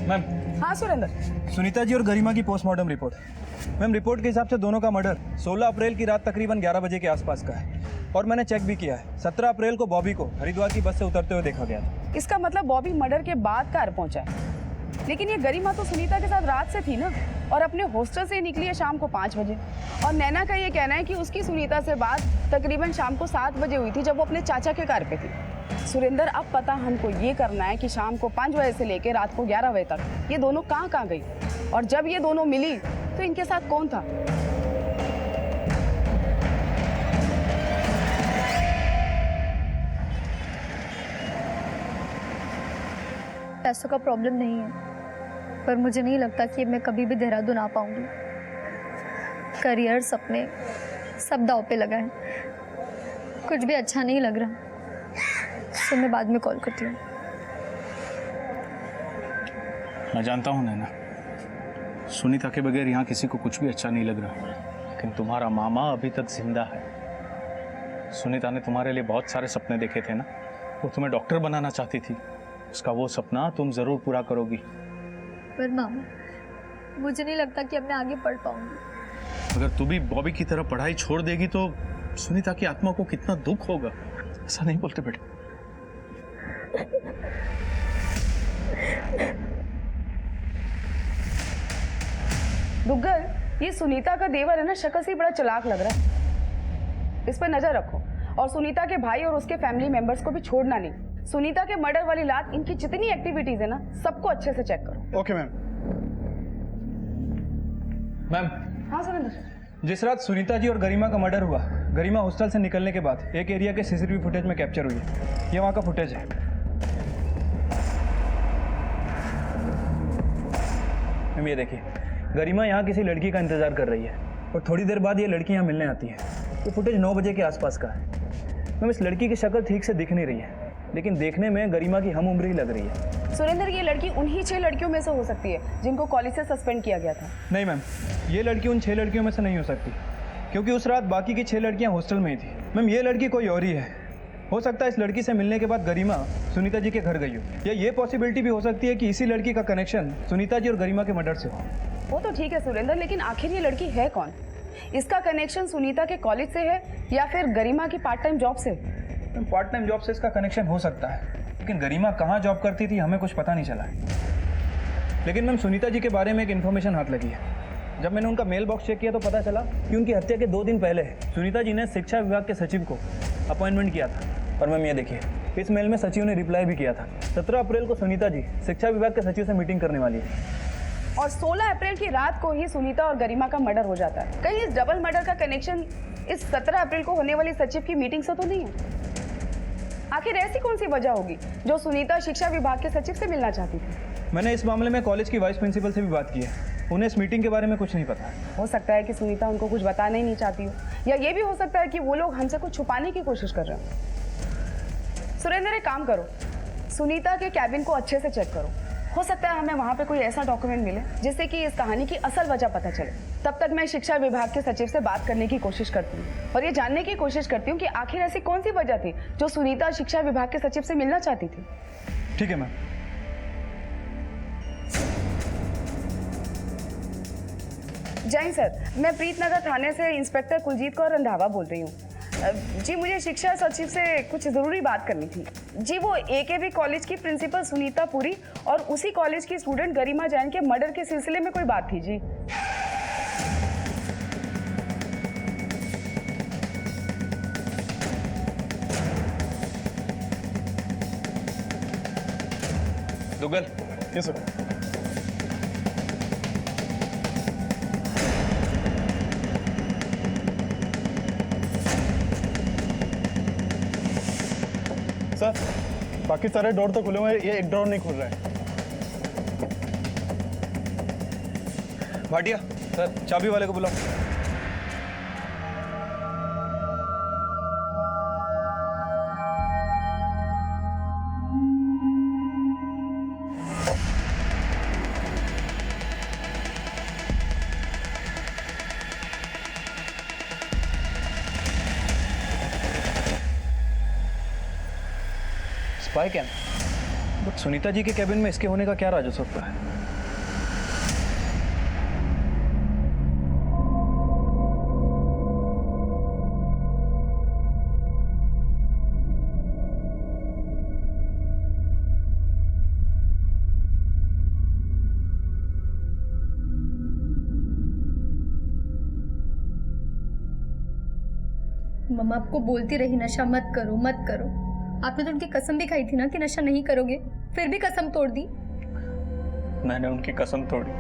मैम, हाँ सुरेंद्र, सुनीता जी और गरिमा की पोस्टमार्टम रिपोर्ट। मैम, रिपोर्ट के हिसाब से दोनों का मर्डर 16 अप्रैल की रात तकरीबन 11 बजे के आसपास का है। और मैंने चेक भी किया है, 17 अप्रैल को बॉबी को हरिद्वार की बस से उतरते हुए देखा गया था। इसका मतलब बॉबी मर्डर के बाद घर पहुंचा है। लेकिन ये गरिमा तो सुनीता के साथ रात से थी ना, और अपने हॉस्टल से निकली है शाम को 5 बजे। और नैना का ये कहना है कि उसकी सुनीता से बात तकरीबन शाम को 7 बजे हुई थी, जब वो अपने चाचा के घर पे थी। सुरेंद्र, अब पता हमको ये करना है कि शाम को 5 बजे से लेकर रात को 11 बजे तक ये दोनों कहाँ गई, और जब ये दोनों मिली तो इनके साथ कौन था। पैसों का प्रॉब्लम नहीं है, पर मुझे नहीं लगता कि मैं कभी भी देहरादून आ पाऊंगी। करियर, सपने सब दांव पे लगा है। कुछ भी अच्छा नहीं लग रहा। तो मैं बाद में कॉल करती हूँ। मैं जानता हूँ नैना, सुनीता के बगैर यहाँ किसी को कुछ भी अच्छा नहीं लग रहा, लेकिन तुम्हारा मामा अभी तक जिंदा है। सुनीता ने तुम्हारे लिए बहुत सारे सपने देखे थे ना, वो तुम्हें डॉक्टर बनाना चाहती थी। उसका वो सपना तुम जरूर पूरा करोगी। पर मामा, मुझे नहीं लगता कि अब मैं आगे पढ़ पाऊंगी। अगर तू भी बॉबी की तरह पढ़ाई छोड़ देगी तो सुनीता की आत्मा को कितना दुख होगा। ऐसा नहीं बोलते बेटे। दुग्गल, ये सुनीता का देवर है ना, शक्ल से ही बड़ा चालाक लग रहा है। इस पर नजर रखो और सुनीता के भाई और उसके फैमिली मेंबर्स को भी छोड़ना नहीं। सुनीता के मर्डर वाली रात इनकी जितनी एक्टिविटीज है ना, सबको अच्छे से चेक करो। Okay ma'am. मैम। हाँ सुरेंद्र। जिस रात सुनीता जी और गरिमा का मर्डर हुआ, गरिमा हॉस्टल से निकलने के बाद एक एरिया के सीसीटीवी फुटेज में कैप्चर हुई है। ये वहाँ का फुटेज है। मैम ये देखिए, गरिमा यहाँ किसी लड़की का इंतजार कर रही है और थोड़ी देर बाद ये लड़की यहाँ मिलने आती है। ये फुटेज 9 बजे के आसपास का है। मैम इस लड़की की शक्ल ठीक से दिख नहीं रही है, लेकिन देखने में गरिमा की हम उम्र ही लग रही है। सुरेंद्र, ये लड़की उन्हीं 6 लड़कियों में से हो सकती है जिनको कॉलेज से सस्पेंड किया गया था। नहीं मैम, ये लड़की उन 6 लड़कियों में से नहीं हो सकती, क्योंकि उस रात बाकी की 6 लड़कियां हॉस्टल में ही थी। मैम ये लड़की कोई और ही है। हो सकता है इस लड़की से मिलने के बाद गरिमा सुनीता जी के घर गई हो, या ये पॉसिबिलिटी भी हो सकती है कि इसी लड़की का कनेक्शन सुनीता जी और गरिमा के मर्डर से हो। वो तो ठीक है सुरेंद्र, लेकिन आखिर ये लड़की है कौन? इसका कनेक्शन सुनीता के कॉलेज से है या फिर गरिमा की पार्ट टाइम जॉब से? पार्ट टाइम जॉब से इसका कनेक्शन हो सकता है, लेकिन गरिमा कहाँ जॉब करती थी हमें कुछ पता नहीं चला है। लेकिन मैम सुनीता जी के बारे में एक इन्फॉर्मेशन हाथ लगी है। जब मैंने उनका मेल बॉक्स चेक किया तो पता चला कि उनकी हत्या के 2 दिन पहले सुनीता जी ने शिक्षा विभाग के सचिव को अपॉइंटमेंट किया था। और मैम ये देखिए, इस मेल में सचिव ने रिप्लाई भी किया था। 17 अप्रैल को सुनीता जी शिक्षा विभाग के सचिव से मीटिंग करने वाली है और 16 अप्रैल की रात को ही सुनीता और गरिमा का मर्डर हो जाता है। कहीं इस डबल मर्डर का कनेक्शन इस 17 अप्रैल को होने वाली सचिव की मीटिंग से तो नहीं है? आखिर ऐसी कौन सी वजह होगी जो सुनीता शिक्षा विभाग के सचिव से मिलना चाहती थी? मैंने इस मामले में कॉलेज की वाइस प्रिंसिपल से भी बात की है। उन्हें इस मीटिंग के बारे में कुछ नहीं पता। हो सकता है कि सुनीता उनको कुछ बताना ही नहीं चाहती हो, या ये भी हो सकता है कि वो लोग हमसे कुछ छुपाने की कोशिश कर रहे हो। सुरेंद्र, एक काम करो, सुनीता के कैबिन को अच्छे से चेक करो। हो सकता है हमें वहाँ पे कोई ऐसा डॉक्यूमेंट मिले जिससे कि इस कहानी की असल वजह पता चले। तब तक मैं शिक्षा विभाग के सचिव से बात करने की कोशिश करती हूँ और ये जानने की कोशिश करती हूँ कि आखिर ऐसी कौन सी वजह थी जो सुनीता शिक्षा विभाग के सचिव से मिलना चाहती थी। ठीक है मैम। जय सर, मैं प्रीतनगर थाने से इंस्पेक्टर कुलजीत कौर रंधावा बोल रही हूँ। जी, मुझे शिक्षा सचिव से कुछ ज़रूरी बात करनी थी। जी, वो AKB कॉलेज की प्रिंसिपल सुनीता पुरी और उसी कॉलेज की स्टूडेंट गरिमा जैन के मर्डर के सिलसिले में कोई बात थी जी। दुग्गल। Yes sir. सर, बाकी सारे डोर तो खुले हुए हैं, ये एक डोर नहीं खुल रहा है। भाटिया सर, चाबी वाले को बुलाओ। Spy cam? But Sunita ji के कैबिन में इसके होने का क्या राज हो सकता है? मम्मा आपको बोलती रही नशा मत करो मत करो। आपने तो उनकी कसम भी खाई थी ना कि नशा नहीं करोगे, फिर भी कसम तोड़ दी। मैंने उनकी कसम तोड़ी,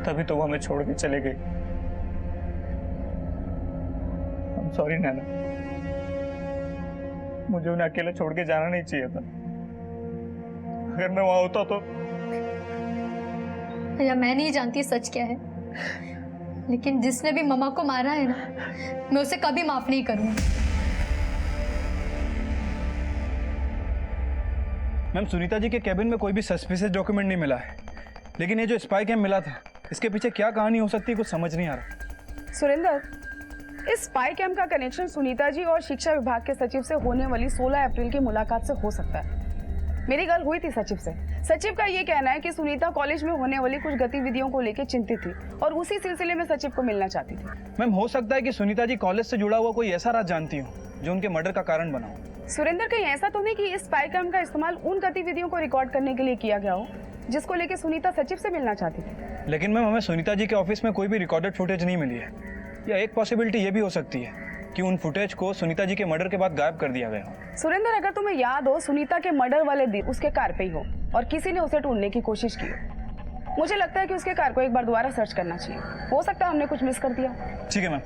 तभी तो वो हमें छोड़ के चले गए। I'm sorry नैना, मुझे उन्हें अकेले छोड़ के जाना नहीं चाहिए था। अगर मैं वहां होता तो। भैया, मैं नहीं जानती सच क्या है, लेकिन जिसने भी मम्मा को मारा है ना, मैं उसे कभी माफ नहीं करूंगी। मैम, सुनीता जी के कैबिन में कोई भी सस्पिशियस डॉक्यूमेंट नहीं मिला है, लेकिन ये जो स्पाई कैम मिला था, इसके पीछे क्या कहानी हो सकती है कुछ समझ नहीं आ रहा। सुरेंद्र, इस स्पाई कैम का कनेक्शन सुनीता जी और शिक्षा विभाग के सचिव से होने वाली 16 अप्रैल की मुलाकात से हो सकता है। मेरी गल हुई थी सचिव से। सचिव का ये कहना है कि सुनीता कॉलेज में होने वाली कुछ गतिविधियों को लेकर चिंतित थी और उसी सिलसिले में सचिव को मिलना चाहती थी। मैम हो सकता है कि सुनीता जी कॉलेज से जुड़ा हुआ कोई ऐसा राज जानती हो जो उनके मर्डर का कारण बना हो। सुरेंद्र, कहीं ऐसा तो नहीं कि इस स्पाई कैम का इस्तेमाल उन गतिविधियों को रिकॉर्ड करने के लिए किया गया हो जिसको लेकर सुनीता सचिव से मिलना चाहती थी? लेकिन मैम हमें सुनीता जी के ऑफिस में कोई भी रिकॉर्डेड फुटेज नहीं मिली है। या एक पॉसिबिलिटी ये भी हो सकती है कि उन फुटेज को सुनीता जी के मर्डर के बाद गायब कर दिया गया हो। सुरेंद्र, अगर तुम्हें याद हो, सुनीता के मर्डर वाले दिन उसके कार पे ही हो और किसी ने उसे ढूंढने की कोशिश की हो। मुझे लगता है कि उसके कार को एक बार दोबारा सर्च करना चाहिए। हो सकता है हमने कुछ मिस कर दिया। ठीक है मैम।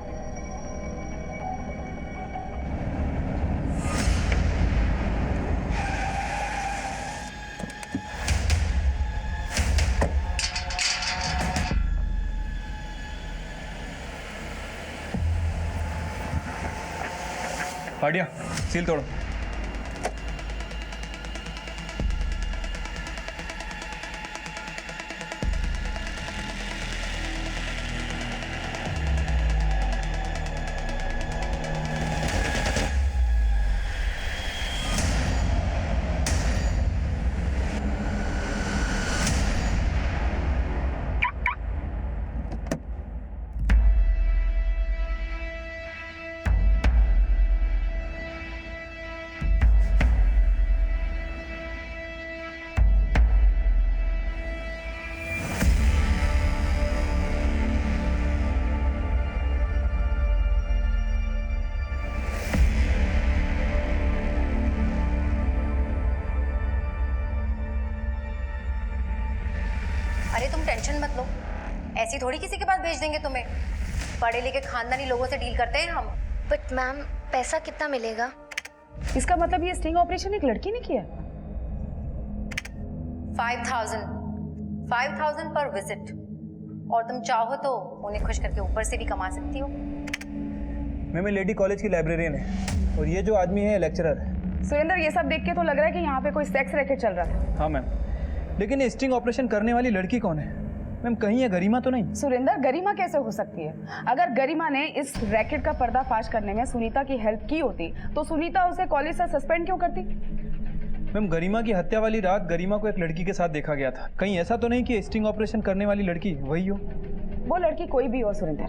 पाटिया, सील तोड़ो। अरे तुम टेंशन मत लो, ऐसी थोड़ी किसी के पास भेज देंगे तुम्हें। पढ़े लिखे खानदानी लोगों से डील करते हैं हम। बट मैम, पैसा कितना मिलेगा? इसका मतलब ये स्टिंग ऑपरेशन एक लड़की ने किया? 5,000 पर विजिट। और तुम चाहो तो उन्हें खुश करके ऊपर से भी कमा सकती हो। मैम, लेडी कॉलेज की लाइब्रेरियन है और ये जो आदमी है लेक्चरर है। सुरेंद्र, ये सब देख के तो लग रहा है कि यहाँ पे कोई सेक्स रैकेट चल रहा था। हाँ मैम, लेकिन ये स्टिंग ऑपरेशन करने वाली लड़की कौन है मैम? कहीं ये गरिमा तो नहीं? सुरेंद्र, गरिमा कैसे हो सकती है? अगर गरिमा ने इस रैकेट का पर्दाफाश करने में सुनीता की हेल्प की होती तो सुनीता उसे कॉलेज से सस्पेंड क्यों करती? मैम, गरिमा की हत्या वाली रात गरिमा को एक लड़की के साथ देखा गया था। कहीं ऐसा तो नहीं कि स्टिंग ऑपरेशन करने वाली लड़की वही हो? वो लड़की कोई भी हो सुरेंद्र,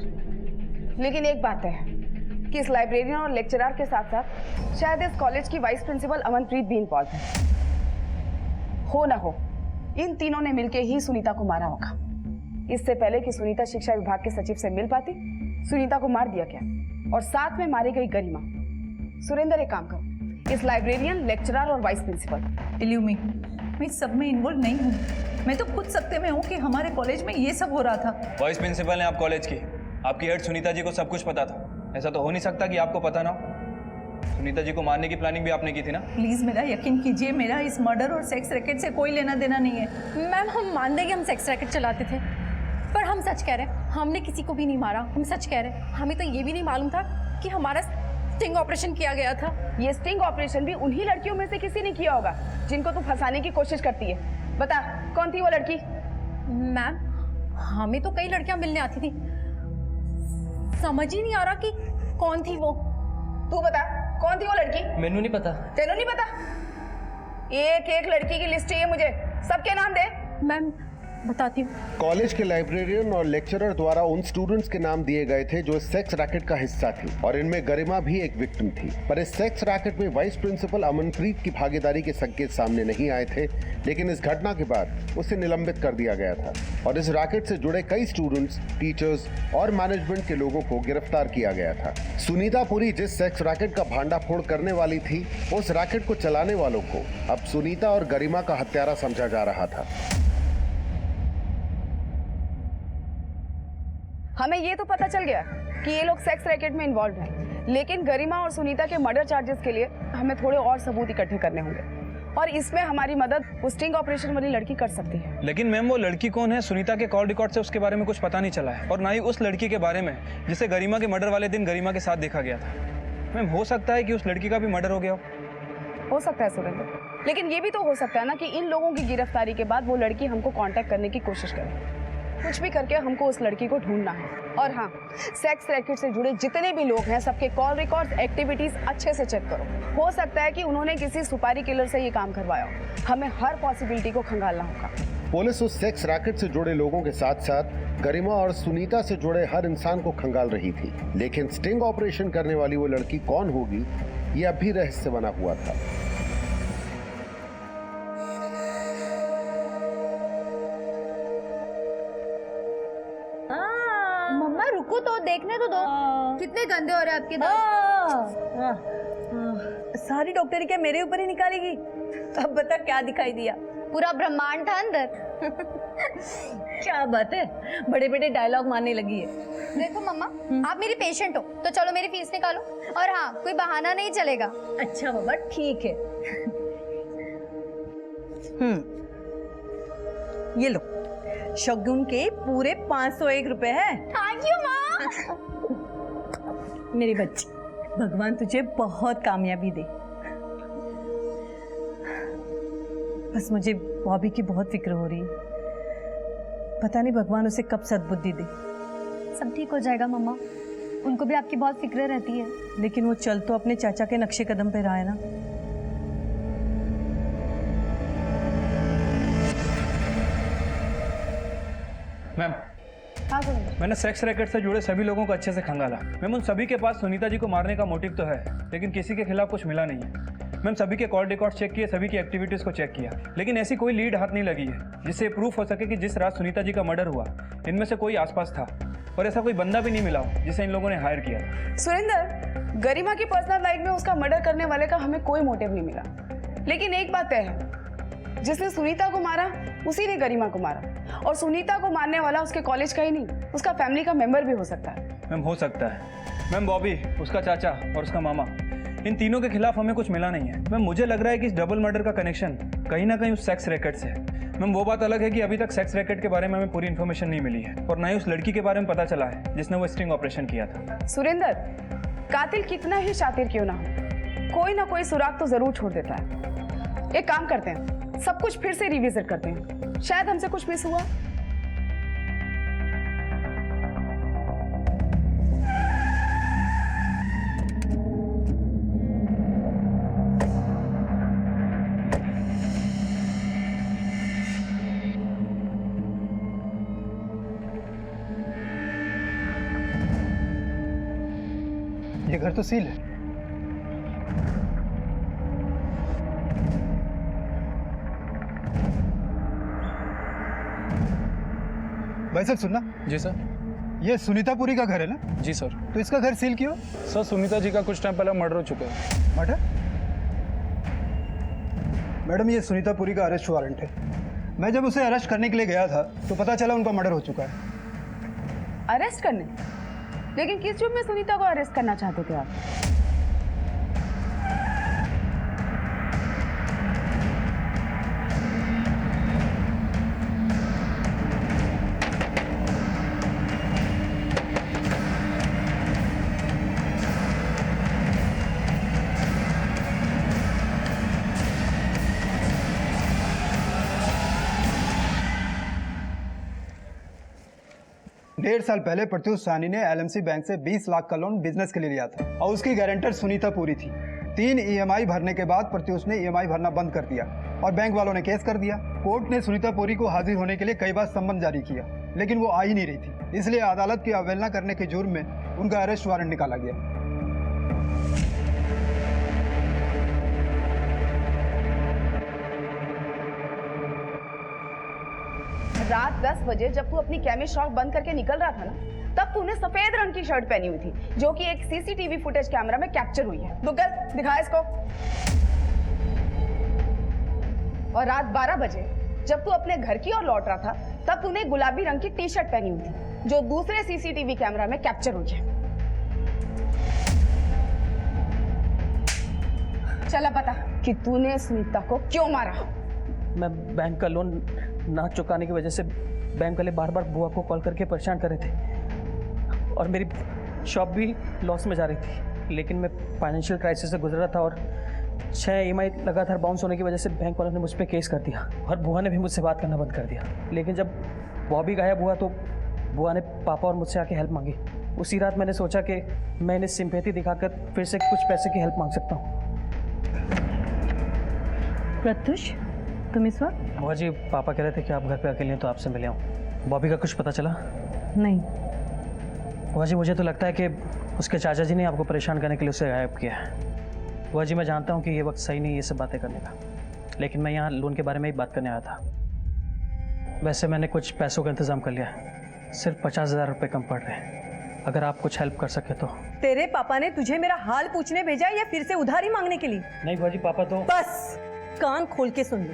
लेकिन एक बात है कि इस लाइब्रेरियन और लेक्चरर के साथ साथ शायद इस कॉलेज की वाइस प्रिंसिपल अमनप्रीत भी इन्वॉल्व है। हो ना हो, इन तीनों ने मिलकर ही सुनीता को मारा होगा। इससे पहले कि सुनीता शिक्षा विभाग के सचिव से मिल पाती, सुनीता को मार दिया गया और साथ में मारी गई गरिमा। सुरेंद्र, एक काम करो, इस लाइब्रेरियन, लेक्चरर और वाइस प्रिंसिपल, बिलीव मी, मैं सब में इन्वॉल्व नहीं हूँ। मैं तो खुद सत्य में हूँ कि हमारे कॉलेज में ये सब हो रहा था। वाइस प्रिंसिपल हैं आप कॉलेज की, आपकी हेड सुनीता जी को सब कुछ पता था। ऐसा तो हो नहीं सकता कि आपको पता ना हो। सुनीता जी को मारने की प्लानिंग भी आपने की थी ना? प्लीज मेरा यकीन कीजिए, मेरा इस मर्डर और सेक्स रैकेट से कोई लेना देना नहीं है। मैम, हम मान देंगे हम सेक्स रैकेट चलाते थे, पर हम सच कह रहे हैं, हमने किसी को भी नहीं मारा। हम सच कह रहे हैं, हमें तो ये भी नहीं मालूम था कि हमारा स्टिंग ऑपरेशन किया गया था। ये स्टिंग ऑपरेशन भी उन्हीं लड़कियों में से किसी ने किया होगा जिनको तू फंसाने की कोशिश करती है। बता, कौन थी वो लड़की? मैम, हमें तो कई लड़कियां मिलने आती थी, समझ ही नहीं आ रहा कि कौन थी वो। तू बता, कौन थी वो लड़की? मैनू नहीं पता। तेनू नहीं पता? एक एक लड़की की लिस्ट चाहिए मुझे, सबके नाम दे। मैम, बताती हूँ। कॉलेज के लाइब्रेरियन और लेक्चरर द्वारा उन स्टूडेंट्स के नाम दिए गए थे जो इस सेक्स रैकेट का हिस्सा थी और इनमें गरिमा भी एक विक्टिम थी। पर इस सेक्स रैकेट में वाइस प्रिंसिपल अमनप्रीत की भागीदारी के संकेत सामने नहीं आए थे, लेकिन इस घटना के बाद उसे निलंबित कर दिया गया था और इस रैकेट से जुड़े कई स्टूडेंट्स, टीचर्स और मैनेजमेंट के लोगों को गिरफ्तार किया गया था। सुनीता पुरी जिस सेक्स रैकेट का भांडाफोड़ करने वाली थी, उस रैकेट को चलाने वालों को अब सुनीता और गरिमा का हत्यारा समझा जा रहा था। हमें ये तो पता चल गया कि ये लोग सेक्स रैकेट में इन्वॉल्व हैं, लेकिन गरिमा और सुनीता के मर्डर चार्जेस के लिए हमें थोड़े और सबूत इकट्ठे करने होंगे और इसमें हमारी मदद उस स्टिंग ऑपरेशन वाली लड़की कर सकती है। लेकिन मैम, वो लड़की कौन है? सुनीता के कॉल रिकॉर्ड से उसके बारे में कुछ पता नहीं चला है और ना ही उस लड़की के बारे में जिसे गरिमा के मर्डर वाले दिन गरिमा के साथ देखा गया था। मैम, हो सकता है कि उस लड़की का भी मर्डर हो गया हो सकता है सुरेंद्र, लेकिन ये भी तो हो सकता है ना कि इन लोगों की गिरफ्तारी के बाद वो लड़की हमको कांटेक्ट करने की कोशिश करे। कुछ भी करके हमको उस लड़की को ढूंढना है। और हाँ, सेक्स रैकेट से जुड़े जितने भी लोग हैं सबके कॉल रिकॉर्ड्स, एक्टिविटीज अच्छे से चेक करो। हो सकता है कि उन्होंने किसी सुपारी किलर से ये काम करवाया हो। हमें हर पॉसिबिलिटी को खंगालना होगा। पुलिस उस सेक्स रैकेट से जुड़े लोगों के साथ साथ गरिमा और सुनीता से जुड़े हर इंसान को खंगाल रही थी, लेकिन स्टिंग ऑपरेशन करने वाली वो लड़की कौन होगी ये अब भी रहस्य बना हुआ था। मम्मा रुको तो, देखने तो दो। कितने गंदे हो रहे हैं आपके दांत। सारी डॉक्टरी क्या मेरे ऊपर ही निकालेगी? अब बता क्या दिखाई दिया? पूरा ब्रह्मांड था अंदर। क्या बात है, बड़े बड़े डायलॉग मारने लगी है। देखो मम्मा, आप मेरी पेशेंट हो तो चलो मेरी फीस निकालो। और हाँ, कोई बहाना नहीं चलेगा। अच्छा बाबा ठीक है। ये लो, शगुन के पूरे 501 रुपए है। थैंक यू माँ। मेरी बच्ची, भगवान तुझे बहुत कामयाबी दे। बस मुझे बॉबी की बहुत फिक्र हो रही है। पता नहीं भगवान उसे कब सद्बुद्धि दे। सब ठीक हो जाएगा मम्मा, उनको भी आपकी बहुत फिक्र रहती है। लेकिन वो चल तो अपने चाचा के नक्शे कदम पे रहा है ना। मैम, हाँ सुनिए। मैंने सेक्स रैकेट से जुड़े सभी लोगों को अच्छे से खंगाला। मैम, उन सभी के पास सुनीता जी को मारने का मोटिव तो है, लेकिन किसी के खिलाफ कुछ मिला नहीं है। मैम, सभी के कॉल रिकॉर्ड चेक किए, सभी की एक्टिविटीज़ को चेक किया, लेकिन ऐसी कोई लीड हाथ नहीं लगी है जिससे प्रूफ हो सके कि जिस रात सुनीता जी का मर्डर हुआ इनमें से कोई आसपास था। और ऐसा कोई बंदा भी नहीं मिला हो जिसे इन लोगों ने हायर किया था। सुरेंद्र, गरिमा की पर्सनल लाइफ में उसका मर्डर करने वाले का हमें कोई मोटिव नहीं मिला, लेकिन एक बात तय है, जिसने सुनीता को मारा उसी ने गरिमा को मारा। और सुनीता को मारने वाला उसके कॉलेज का ही नहीं, उसका फैमिली का मेंबर भी हो सकता है। मैम, हो सकता है। मैम, बॉबी, उसका चाचा और उसका मामा, इन तीनों के खिलाफ हमें कुछ मिला नहीं है। मैम, मुझे लग रहा है कि इस डबल मर्डर का कनेक्शन कहीं ना कहीं उस सेक्स रैकेट से है। मैम, वो बात अलग है कि अभी तक सेक्स रैकेट के बारे में हमें पूरी इन्फॉर्मेशन नहीं मिली है और ना ही उस लड़की के बारे में पता चला है जिसने वो स्टिंग ऑपरेशन किया था। सुरेंद्र, कातिल कितना ही शातिर क्यों ना हो, कोई ना कोई सुराग तो जरूर छोड़ देता है। एक काम करते हैं, सब कुछ फिर से रिविजिट करते हैं, शायद हमसे कुछ मिस हुआ। ये घर तो सील है। भाई साहब सुनना। जी सर। ये सुनीतापुरी का घर है ना? जी सर। तो इसका घर सील क्यों? सर, सुनीता जी का कुछ टाइम पहले मर्डर हो चुका है। मर्डर? मैडम, ये सुनीतापुरी का अरेस्ट वारंट है। मैं जब उसे अरेस्ट करने के लिए गया था तो पता चला उनका मर्डर हो चुका है। अरेस्ट करने? लेकिन किस जुर्म में सुनीता को अरेस्ट करना चाहते थे आप? डेढ़ साल पहले प्रत्युष साहनी ने एलएमसी बैंक से 20 लाख का लोन बिजनेस के लिए लिया था और उसकी गारंटर सुनीतापुरी थी। 3 ईएमआई भरने के बाद प्रत्युष ने ईएमआई भरना बंद कर दिया और बैंक वालों ने केस कर दिया। कोर्ट ने सुनीतापुरी को हाजिर होने के लिए कई बार सम्मन जारी किया, लेकिन वो आ ही नहीं रही थी, इसलिए अदालत की अवहेलना करने के जुर्म में उनका अरेस्ट वारंट निकाला गया। रात 10 बजे जब तू अपनी केमिस्ट शॉप बंद करके निकल रहा था ना, तब तूने सफेद रंग की शर्ट पहनी हुई थी, जो कि एक सीसीटीवी फुटेज कैमरा में कैप्चर हुई है। दुग्गल, दिखा इसको। और रात 12 बजे जब तू अपने घर की ओर लौट रहा था, तब तूने गुलाबी रंग की टी शर्ट पहनी हुई थी, जो दूसरे सीसीटीवी कैमरा में कैप्चर हुई है। चला पता कि तूने सुनीता को क्यों मारा। मैं बैंक का लोन ना चुकाने की वजह से बैंक वाले बार बार बुआ को कॉल करके परेशान कर रहे थे और मेरी शॉप भी लॉस में जा रही थी, लेकिन मैं फाइनेंशियल क्राइसिस से गुजर रहा था और 6 EMI लगातार बाउंस होने की वजह से बैंक वालों ने मुझ पर केस कर दिया और बुआ ने भी मुझसे बात करना बंद कर दिया। लेकिन जब बॉबी गायब हुआ तो बुआ ने पापा और मुझसे आके हेल्प मांगी। उसी रात मैंने सोचा कि मैं इन्हें सिंपैथी दिखाकर फिर से कुछ पैसे की हेल्प मांग सकता हूँ। प्रत्युष, तुम इस वक्त? बुआ जी, पापा कह रहे थे कि आप घर पे अकेले हैं तो आपसे मिले आऊँ। बॉबी का कुछ पता चला? नहीं। बुआ जी, मुझे तो लगता है कि उसके चाचा जी ने आपको परेशान करने के लिए उसे गायब किया है। बुआ जी, मैं जानता हूँ कि ये वक्त सही नहीं है ये सब बातें करने का, लेकिन मैं यहाँ लोन के बारे में ही बात करने आया था। वैसे मैंने कुछ पैसों का इंतजाम कर लिया है, सिर्फ 50,000 रुपये कम पड़ रहे हैं। अगर आप कुछ हेल्प कर सके तो। तेरे पापा ने तुझे मेरा हाल पूछने भेजा या फिर से उधारी मांगने के लिए? नहीं बुआ जी, पापा तो। बस कान खोल के सुन लो,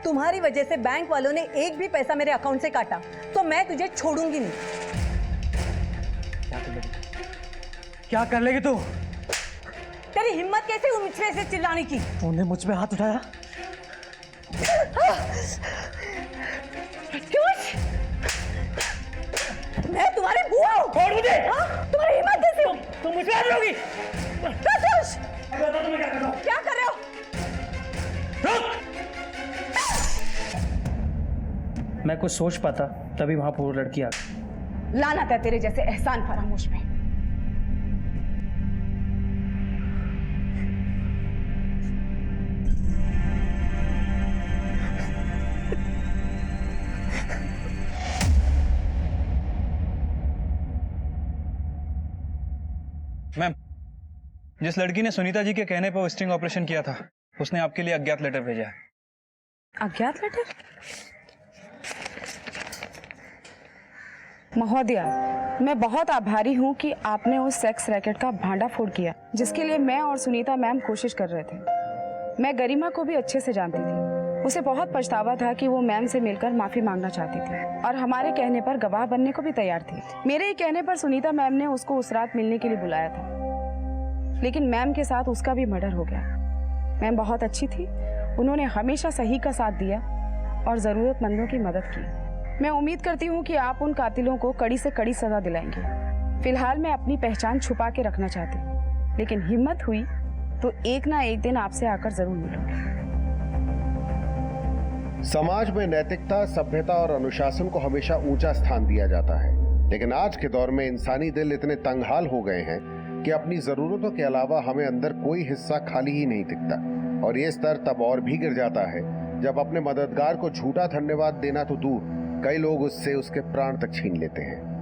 तुम्हारी वजह से बैंक वालों ने एक भी पैसा मेरे अकाउंट से काटा तो मैं तुझे छोड़ूंगी नहीं। क्या कर लेगी तू? तेरी हिम्मत कैसे हुई मुझसे ऐसे चिल्लाने की? तूने मुझ पे हाथ उठाया? मैं तुम्हारी बुआ हूँ। छोड़ मुझे। तुम्हारी हिम्मत कैसे हुई? तुम मुझ पे हाथ उठाओगी? प्रत्युष, क्या कर रहे हो? मैं कुछ सोच पाता तभी वहां पर वो लड़की आ गई। लानत है तेरे जैसे एहसान फरामोश पे। मैम, जिस लड़की ने सुनीता जी के कहने पर स्टिंग ऑपरेशन किया था उसने आपके लिए अज्ञात लेटर भेजा है। अज्ञात लेटर? महोदया, मैं बहुत आभारी हूँ कि आपने उस सेक्स रैकेट का भांडाफोड़ किया जिसके लिए मैं और सुनीता मैम कोशिश कर रहे थे। मैं गरिमा को भी अच्छे से जानती थी। उसे बहुत पछतावा था कि वो मैम से मिलकर माफी मांगना चाहती थी और हमारे कहने पर गवाह बनने को भी तैयार थी। मेरे ही कहने पर सुनीता मैम ने उसको उस रात मिलने के लिए बुलाया था, लेकिन मैम के साथ उसका भी मर्डर हो गया। मैम बहुत अच्छी थी, उन्होंने हमेशा सही का साथ दिया और जरूरतमंदों की मदद की। मैं उम्मीद करती हूँ कि आप उन कातिलों को कड़ी से कड़ी सजा दिलाएंगे। फिलहाल मैं अपनी पहचान छुपा के रखना चाहती हूँ, लेकिन हिम्मत हुई तो एक ना एक दिन आपसे आकर जरूर मिलूंगी। समाज में नैतिकता, सभ्यता और अनुशासन को हमेशा ऊंचा स्थान दिया जाता है, लेकिन आज के दौर में इंसानी दिल इतने तंगहाल हो गए हैं कि अपनी जरूरतों के अलावा हमें अंदर कोई हिस्सा खाली ही नहीं दिखता। और ये स्तर तब और भी गिर जाता है जब अपने मददगार को झूठा धन्यवाद देना तो दूर, कई लोग उससे उसके प्राण तक छीन लेते हैं।